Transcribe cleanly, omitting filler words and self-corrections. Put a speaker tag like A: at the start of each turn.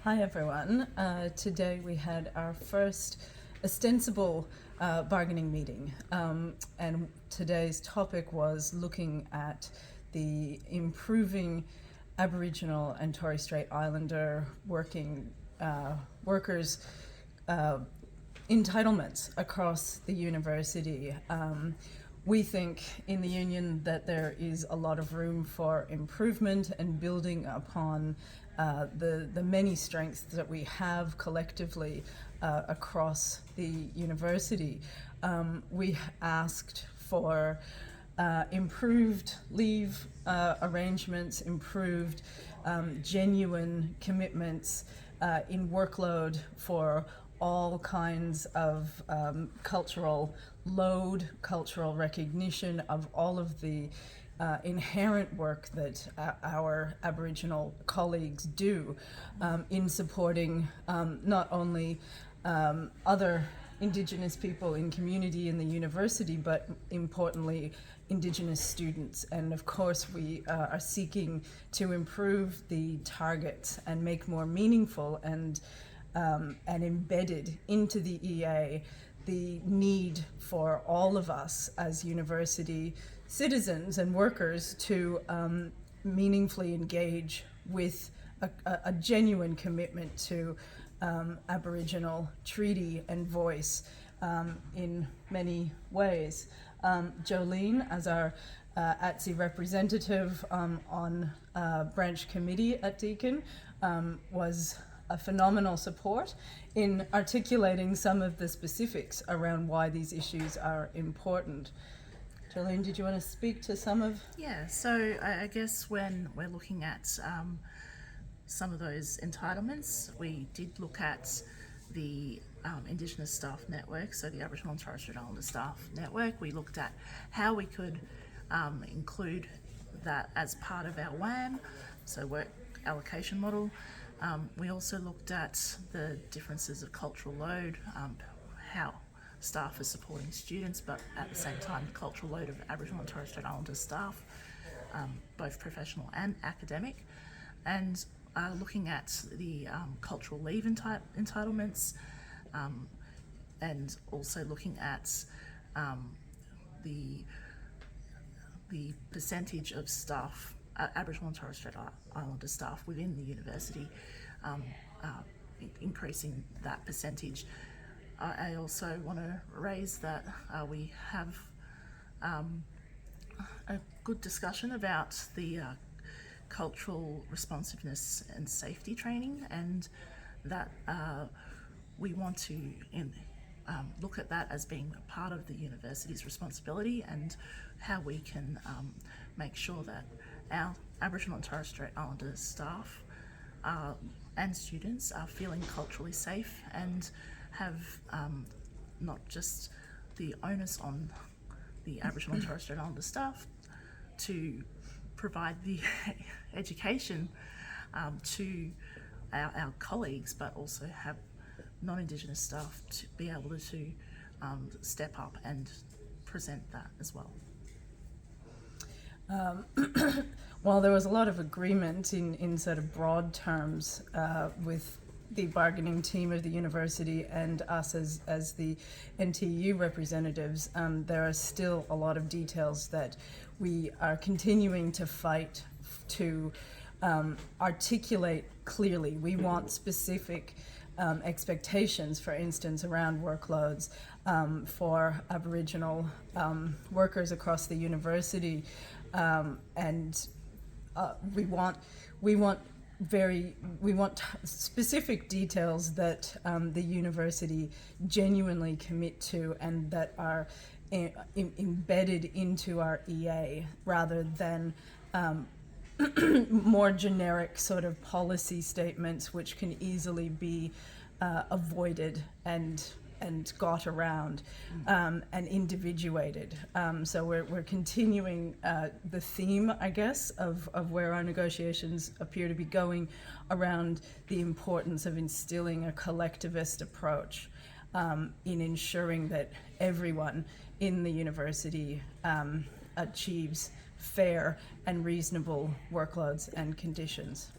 A: Hi everyone. Today we had our first ostensible bargaining meeting, and today's topic was looking at the improving Aboriginal and Torres Strait Islander workers' entitlements across the university. We think in the union that there is a lot of room for improvement and building upon the many strengths that we have collectively across the university. We asked for improved leave arrangements, improved genuine commitments in workload for all kinds of cultural load, cultural recognition of all of the inherent work that our Aboriginal colleagues do in supporting not only other Indigenous people in community in the university, but importantly Indigenous students. And of course we are seeking to improve the targets and make more meaningful and embedded into the EA the need for all of us as university citizens and workers to meaningfully engage with a genuine commitment to Aboriginal treaty and voice in many ways. Joleen, as our ATSI representative on branch committee at Deakin, was a phenomenal support in articulating some of the specifics around why these issues are important. Joleen, did you want to speak to some of?
B: Yeah, so I guess when we're looking at some of those entitlements, we did look at the Indigenous Staff Network, so the Aboriginal and Torres Strait Islander Staff Network. We looked at how we could include that as part of our WAM, so work allocation model. We also looked at the differences of cultural load, how staff are supporting students, but at the same time the cultural load of Aboriginal and Torres Strait Islander staff, both professional and academic, and looking at the cultural leave entitlements, and also looking at the percentage of staff, Aboriginal and Torres Strait Islander staff within the university, increasing that percentage. I also want to raise that we have a good discussion about the cultural responsiveness and safety training, and that we want to look at that as being part of the university's responsibility, and how we can make sure that our Aboriginal and Torres Strait Islander staff and students are feeling culturally safe and have not just the onus on the Aboriginal and Torres Strait Islander staff to provide the education to our colleagues, but also have non-Indigenous staff to be able to step up and present that as well.
A: While there was a lot of agreement in sort of broad terms with the bargaining team of the university and us as the NTEU representatives, there are still a lot of details that we are continuing to fight to articulate clearly. We want specific expectations, for instance, around workloads for Aboriginal workers across the university, and we want specific details that the university genuinely commit to and that are embedded into our EA, rather than more generic sort of policy statements which can easily be avoided and got around and individuated. So we're continuing the theme, I guess, of where our negotiations appear to be going, around the importance of instilling a collectivist approach in ensuring that everyone in the university achieves fair and reasonable workloads and conditions.